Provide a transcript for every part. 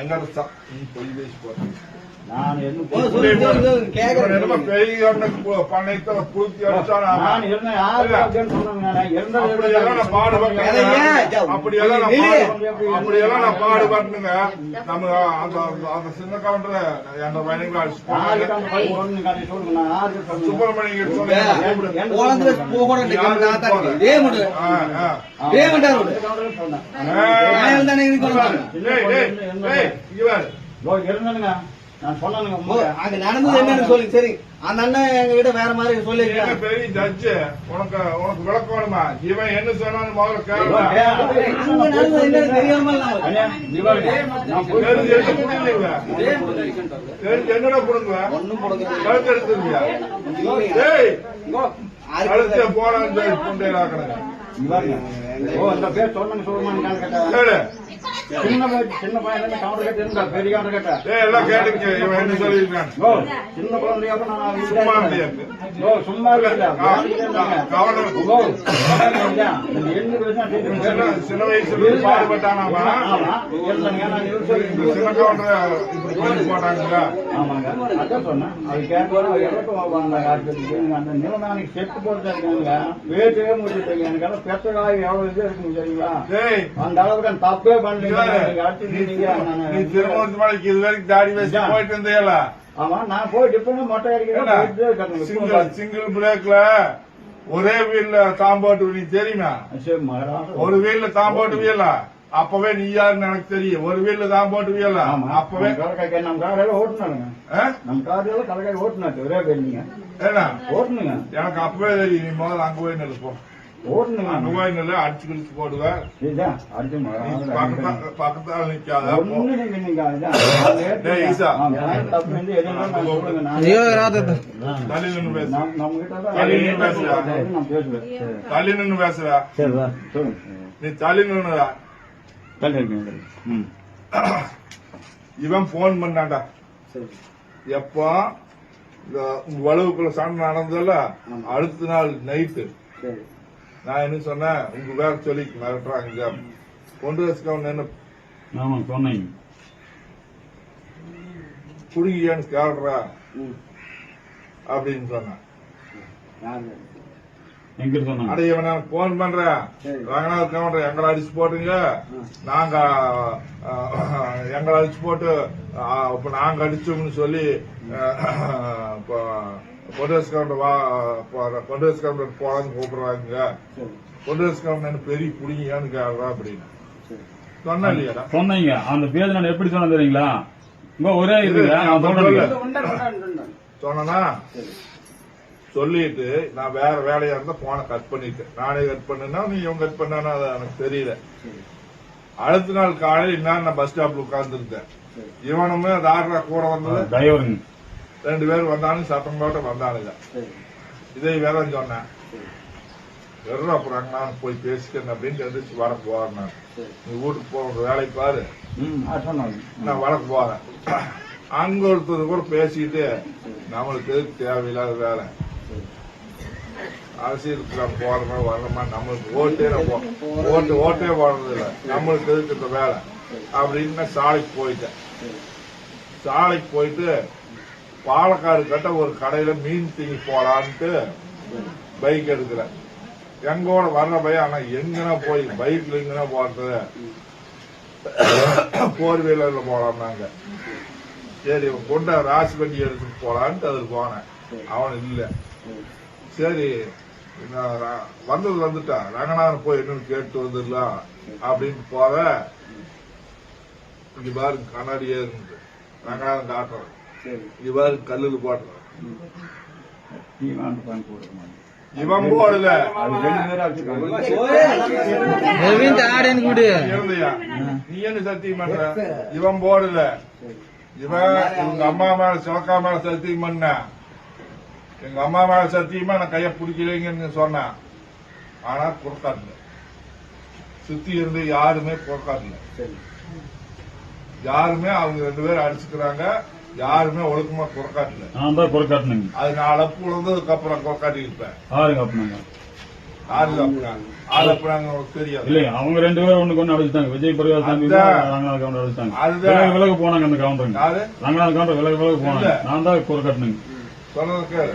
எங்க நீ பொய் பேசி போறேன் நான் என்ன கேக்குறேன் பெரிய பண்ணைத்த பூர்த்தி அடிச்சானா நான் இருந்த யாரு அப்படின்னு சொன்னாங்க அப்படியெல்லாம் நான் பாடுபட்டேன் அப்படியெல்லாம் நான் பாடுபட்டுங்க நம்ம அந்த சின்ன கவுண்டர் என் பையனுக்கு சுப்பிரமணியம் இருந்தனுங்க நான் சொன்னேங்க அங்க நடந்தது என்னன்னு சொல்லுங்க. சரி, அந்த அண்ணன் எங்ககிட்ட வேற மாதிரி சொல்லி பெரிய ஜட்ஜு உனக்கு விளக்கம் வேணுமா? இவன் என்ன சொன்னான்னு முதல்ல என்னடா கொடுங்க ஒன்னும் கொடுங்க கழுத்து எடுத்துருவியா? கழுத்த போனான்னு சொல்லி கொண்டேராக்கணுங்க. அந்த பேர் சொன்னாங்க சொல்லுமான்னு கேட்டா சின்ன பையன் கவுண்டர் கட்ட இருந்தா பெரிய கவுண்டர் கட்ட எல்லாம் கேட்டுங்க. இவன் என்ன சொல்லியிருக்கான்? சின்ன குழந்தையாக சும்மா சும்மா சின்ன வயசுல பாடுபட்டானாமா சின்ன கவுண்டர் இப்படி பண்ணி போட்டாங்களா? ஆமாங்க, அதான் சொன்னேன். அது கேட்கணும் அந்த நிலமானிக்கு செட்டு போட்டு இருக்காங்க. வேட்டவே முடிச்சுட்டு எனக்கு பெற்ற காய் எவ்வளவு இது இருக்குங்க தெரியுங்களா? அந்த அளவுக்கு தப்பே பண்ணீங்க. நீ திருமணத்து மலைக்கு இது வரைக்கும் தாடி வச்சு போயிட்டு இருந்தேல? ஆமா, நான் போயிட்டு இப்ப மொட்டை அடிக்கிறேன். சிங்கிள் பிரேக்ல ஒரே வீல்ல தாம்போட்டு நீ தெரியுமா? ஒரு வீல்ல தாம்போட்டு வீல அப்பவே நீ யாருன்னு எனக்கு தெரியும். ஒரு வீல்ல தாம்போட்டு வீல அப்பவே நம்ம காரையில ஓட்டுனாங்க. நம்ம காரையில கலக்காய் ஓட்டுனாச்சு ஒரே பேர். நீங்க ஏன்னா ஓட்டுனுங்க எனக்கு அப்பவே தெரியும். நீ முதல்ல அங்க போய் நெல் போ. ஓட்டுனுங்க. அங்க போய் நெல் அடிச்சு கிழிச்சு போடுவேன். பக்கத்தால நிக்காத. தள்ளி நின்று பேச. தள்ளி நின்று பேசுற. நீ தள்ளி நின்னுடா. இவன் போன் பண்ணாண்டா. எப்போ உங்க வலுவுக்குள்ள சண்டை நடந்ததுல அடுத்த நாள் நைட்டு நான் என்ன சொன்னேன்? உங்க வேற சொல்லி மிரட்டுறாங்க. கொண்டு வச்சுக்கவன் என்ன சொன்னீங்க குடுங்கியான்னு கேள்றா அப்படின்னு சொன்னேன். அடைய நான் போன் பண்றேன். ரங்கநாத் கவுண்டர் எங்களை அடிச்சு போட்டுங்க. நாங்க எங்களை அடிச்சு போட்டு இப்ப நாங்க அடிச்சோம்னு சொல்லி பொன்ராஜ் கவுண்டர் பொன்ராஜ் கவுண்டர் போலான்னு கூப்பிடுறாங்க. பொன்ராஜ் கவுண்டர் பெரிய புடிங்கியான்னு கேள்றா அப்படின்னு சொன்னா இல்லையா? சொன்னீங்க. அந்த பேர் நான் எப்படி சொன்ன தெரியுங்களா? ஒரே இது சொன்னா சொல்லிட்டு நான் வேற வேலையா இருந்தா போனை கட் பண்ணிட்டேன். நானே கட் பண்ணா நீ இவங்க கட் பண்ணா அது எனக்கு தெரியல. அடுத்த நாள் காலையில் நான் பஸ் ஸ்டாப்ல உட்கார்ந்து இருந்தேன். இவனுமே அது ஆடுறா கூட வந்தது 2 பேர் வந்தாலும் சத்தம் போட்டு வந்தானுங்க. இதை வேற சொன்னேன். வெறும் அப்புறம் நான் போய் பேசிக்கிறேன் அப்படின்னு எந்திரிச்சு வர போறேன். நான் நீ வீட்டுக்கு போற வேலைக்கு பாரு, நான் வர போறேன். அங்க ஒருத்தர் கூட பேசிட்டு நம்மளுக்கு எதுக்கு தேவையில்லாத வேலை, அரசியலுக்கு போறோமா வரணுமா, நம்மளுக்கு ஓட்டே போடுறது இல்லை, நம்மளுக்கு எதுக்கு இந்த வேலை அப்படின்னு சாலைக்கு போயிட்டேன். சாலைக்கு போயிட்டு பாலக்காடு கட்ட ஒரு கடையில மீன் தீங்கி போலான்ட்டு பைக் எடுக்கிறேன். எங்கோட வர்ற பையன், ஆனா எங்கன்னா போய் பைக்ல எங்கன்னா போறது, 4 வீலர்ல போலாம்னாங்க. சரி கொண்ட ராசி வண்டி எடுத்துட்டு போலான்ட்டு அதுக்கு போனேன். அவன் இல்ல. சரி வந்துட்டான். ரங்கநாதன் போய் என்னன்னு கேட்டு வந்துடலாம் அப்படின்னு போற. இங்க பாரு கண்ணாடியே இருந்து ரங்கநாதன் காட்டுறேன். இங்க பாரு கல்லுல போடுறேன். இவன் போடல நீ என்ன சத்தியம் பண்ற? இவன் போடல. இவன் எங்க அம்மா மேல சிவக்கா மேல சத்தியம் பண்ண. எங்க அம்மா மேல சத்தியமா நான் கைய பிடிக்கலைங்கன்னு சொன்னேன். ஆனா பொறுக்காட்டுல சுத்தி இருந்து யாருமே பொறுக்காட்டுல. யாருமே அவங்க 2 பேரும் அடிச்சுக்கிறாங்க. யாருமே ஒழுக்கமா பொறுக்காட்டுல. அது 4 அப்பு விழுந்ததுக்கு அப்புறம் பொறுக்காட்டி இருப்பேன். 6 அப்புனாங்க. அது அப்ப நாங்க உங்களுக்கு தெரியாது இல்லைங்க அவங்க 2 பேரும் ஒண்ணுக்கு ஒண்ணு அடிச்சுட்டாங்க. விஜய் பிரகாஷ் சாமி ரங்கநாத கவுண்டர் அடிச்சுட்டாங்க. அதுதான் விலகு போனாங்க அந்த கவுண்டருங்க. யாரு ரங்கநாத கவுண்டர் விலகு போனாங்க. நான் தான் குறை கட்டணுங்க. சொல்றது கேளு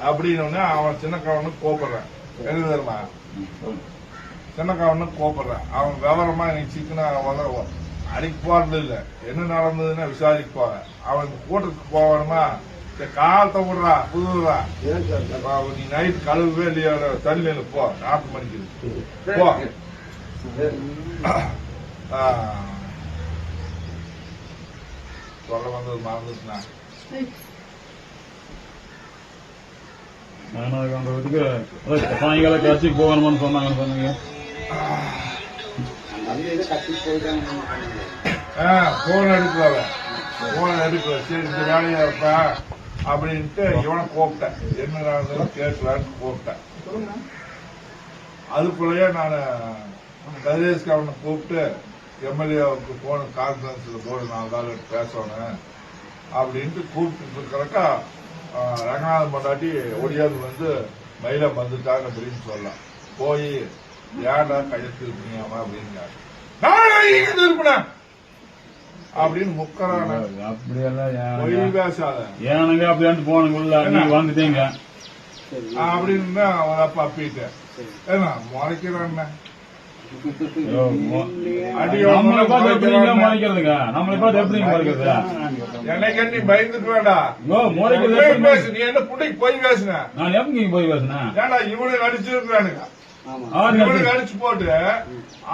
அப்படின்னு அவன் சின்ன கவனுக்கு கோபப்படுறான். என்ன தெரியுமா சின்ன கவனுக்கு கோபப்படுறான். அவன் விவரமா எனக்கு சிக்கன அடிக்க போறது இல்ல, என்ன நடந்ததுன்னு விசாரிக்க போற. அவன் கூட்டத்துக்கு போவானுமா காலத்தை விடுறா புதுறா நீ நைட் கழுவுவே இல்லையா தண்ணியில போ 4 மணிக்கு போ. சொல்ல வந்தது மறந்துச்சுனா ரங்கநாத கவுண்டர் வீட்டுக்கு சாயங்காலம் கட்சிக்கு போகணுமான்னு சொன்னாங்கன்னு சொன்னீங்க. போன் எடுக்கல போன் எடுக்கல. சரி இந்த வேலையா இருப்ப அப்படின்ட்டு இவனை கூப்பிட்டேன். என்ன நடந்ததுன்னு கேட்கலான்னு கூப்பிட்டேன். அதுக்குள்ளேயே நான் கதிரேஷ்க்கு அவனை கூப்பிட்டு எம்எல்ஏவுக்கு போன கான்ஃபரன்ஸ்ல போன 4 நாள் பேசணும் அப்படின்ட்டு கூப்பிட்டு இருக்கிறக்கா ரங்கநாதன் பொண்டாட்டி ஒடியாது வந்து மயில வந்துட்டாங்க அப்படின்னு சொல்லலாம். போய் ஏன்டா கையெழுத்து இருப்பீங்க அப்படின்னு இருப்பேன் அப்படின்னு முக்கறான அப்படியெல்லாம் பேசாத ஏனுங்க அப்படின்ட்டு போனக்குள்ள நீங்க வந்துட்டீங்க அப்படின்னு அவன் அப்பா அப்பிட்டேன். ஏன்னா முறைக்கிறான் நம்மளை பார்த்து எப்படி முறைக்கிறதுங்க? நம்மளை பார்த்து எப்படி முறைக்கிறது? எனக்கு நீ பயந்துட்டு வேண்டா பேசு. நீ என்ன புண்டைக்கு போய் பேசுன? நான் எப்படி நீங்க போய் பேசுனேன்? ஏன்னா இவனுக்கு அடிச்சிருக்கானுங்க. இவனுக்கு அடிச்சு போட்டு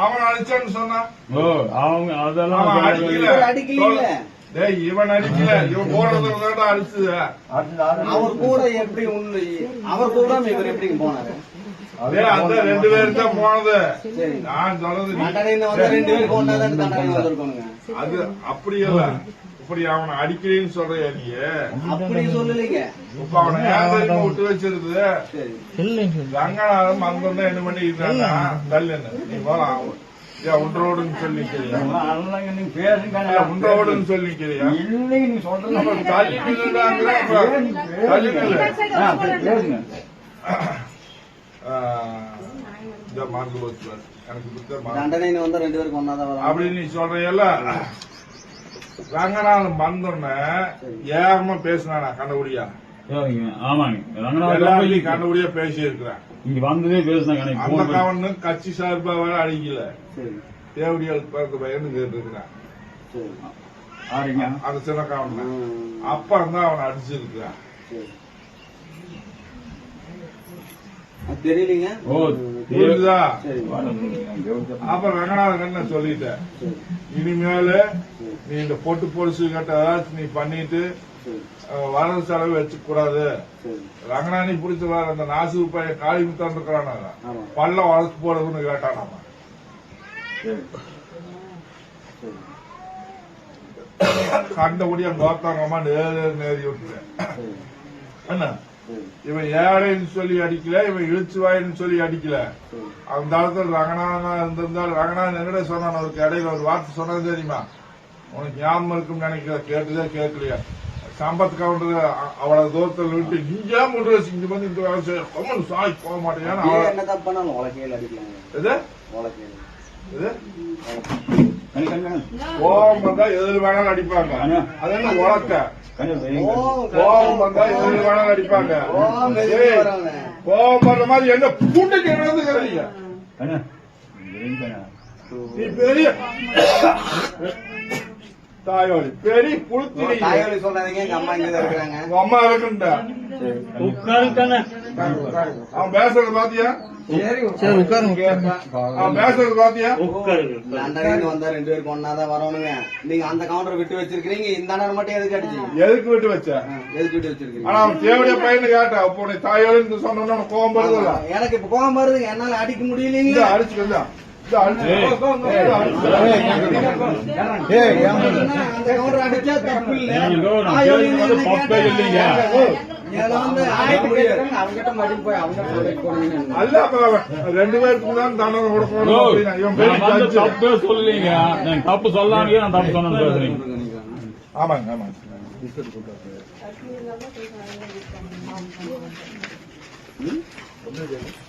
அவன் அடிச்சான்னு சொன்னான். ஓ அவங்க அதெல்லாம் அடிக்கல. இவன் அடிக்கல, இவன் போறதுல அடிச்சது. அவர் கூட எப்படி அவர் கூட இவர் எப்படி போனாரு? அந்த 2 பேரும் தான் போனது. நான் சொல்றது 2 பேருக்கு ஒன்னாதான் தண்டனை வந்திருக்கோங்க. அது அப்படி இல்ல. இப்படி அவனை அடிக்கிறேன்னு சொல்றியா நீ? அப்படி சொல்லலைங்க. இப்ப அவனை ஏன் விட்டு வச்சிருக்குது? ரங்கநாதன் வந்தோன்னா என்ன பண்ணி இருந்தாங்க தள்ளுன்னு நீ போலாம் உன்றோடுன்னு சொல்லிக்கிறியா? உன்றோடுன்னு சொல்லிக்கிறியா? மறந்து போச்சு எனக்கு தண்டனை வந்து 2 பேருக்கு ஒன்னாதான் அப்படின்னு நீ சொல்றியல்ல. ரங்கநாதன் வந்தோன்ன ஏகமா பேசினானா கண்டபடியா? ஆமாங்க எல்லாரையும் கண்டபடியா பேசி இருக்கிறேன். இங்க வந்ததே பேசினாங்க. அந்த கவனு கட்சி சார்பா வேற அடிக்கல, தேவடியாளுக்கு பிறந்த பையன்னு கேட்டுருக்கிறான். அந்த சின்ன கவன அப்பா தான் அவனை அடிச்சிருக்கிறான். தெரியலீங்க. புரியுதா? அப்ப ரங்கநாதன் என்ன சொல்லிட்டேன், இனிமேல நீ இந்த பொட்டு பொலிசு கட்ட ஏதாச்சும் நீ பண்ணிட்டு வரவு செலவு வச்சுக்க கூடாது. ரங்கநாதனி பிடிச்ச வேற அந்த நாசு பையன் காளி முத்தான் இருக்கிறான பல்ல வளர்த்து போடுறதுன்னு கேட்டானாமா. கண்டபடியா கோத்தாங்கம்மா நேரி விட்டுறேன். என்ன இவன் ஏழைன்னு சொல்லி அடிக்கல, இவன் இழுச்சுவாயின்னு சொல்லி அடிக்கல. அந்த காலத்துல ரங்கநாதன் இருந்திருந்தால் ரங்கநாதன் என்னடா சொன்னான், அவருக்கு இடையில ஒரு வார்த்தை சொன்னது தெரியுமா? உனக்கு ஞாபகம் இருக்குன்னு நினைக்கிற, கேட்டுதே கேட்கலையா? சம்பத் கவுண்டர் அவ்வளவு தூரத்தில் விட்டு நீங்க முடி வச்சு இங்க வந்து இந்த வேலை செய்ய கம்மன் சாய் போக மாட்டேன். கோபம் வந்தா எதில் வேணாலும் அடிப்பாங்க. அது என்ன உலக்க கோபம் வந்தா எதில் வேணாலும் அடிப்பாங்க. கோபம் வர்ற மாதிரி என்ன பூண்டைக்கு நடந்துக்கிறீங்க? நீ பெரிய தாயோலி பெரிய புளுத்தி தாயோலி சொல்றாங்க. எங்க அம்மா இங்க இருக்கிறாங்க. உங்க அம்மா இருக்குண்டா அவன் பேசுறது பாத்தியா? அவன் பேசுறது பாத்தியா? லண்டன்ல வந்தா 2 பேருக்கு ஒன்னாதான் வரணுங்க. நீங்க அந்த கவுண்டர் விட்டு வச்சிருக்கீங்க. இந்த நேரம் மட்டும் எதுக்கு அடிச்சீங்க? எதுக்கு விட்டு வச்ச? எதுக்கு விட்டு வச்சிருக்கீங்க? ஆனா அவன் தேவைய பையனு கேட்டா அப்போ உன்னை தாயோலின்னு சொன்னா கோபம் வருதுல்ல? எனக்கு இப்ப கோபம் வருதுங்க. என்னால அடிக்க முடியலீங்க. அடிச்சுக்கா அடிச்சா தப்பு இல்ல. அல்ல 2 பேருக்கு தான் தண்டனை கொடுக்கணும். தப்பே சொல்லீங்க. தப்பு சொல்லாங்க. நான் தப்பு சொன்னு பேசுறீங்க. ஆமாங்க ஆமாங்க.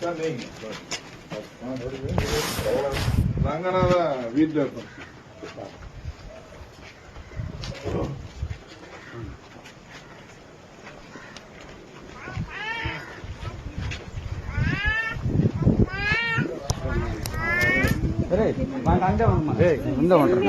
சார் நீங்க ரங்கநாதன் வீட்டுல இருக்கோம். வாங்க அங்கே வாங்கம்மா. இந்த ஒன்று